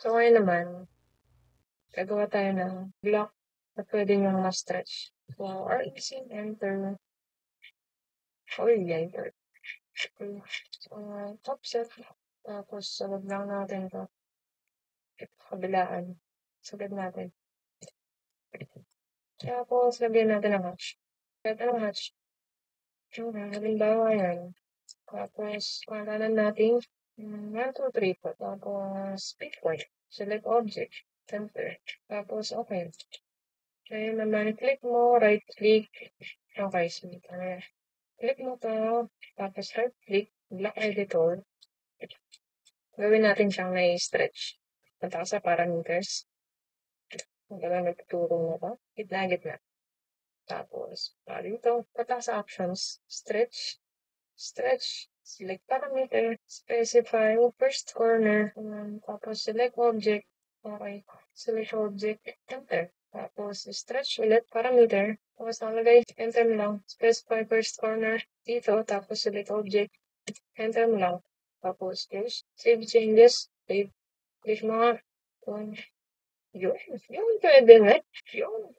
So, ngayon naman, gagawa tayo ng block na pwede nyong ma-stretch. So, or easy enter or enter. So, top set. Tapos, sabag lang natin to. Ito, kabilaan. Sagad natin. Tapos, lagyan natin ng hatch. Kahit anong hatch. Halimbawa yan. Tapos, pangalanan natin 1, 2, 3 po. Tapos, pick point. Select object. Enter. Tapos, okay. Kaya naman, click mo, right click. Okay, so, click mo to. Tapos, right click. Block editor. Gawin natin siyang na-stretch. Punta ka sa parameters. Ang gano'n nagtuturo mo ko. Gitna. Tapos, dito, punta sa options. Stretch. Select parameter. Specify first corner. Tapos, select object. Okay. Select object. Enter. Tapos, stretch ulit parameter. Tapos, nakalagay. Enter mo lang. Specify first corner. Dito. Tapos, select object. Enter mo lang. Tapos, save changes. Save mo nga. Yun, pwede na. Yun.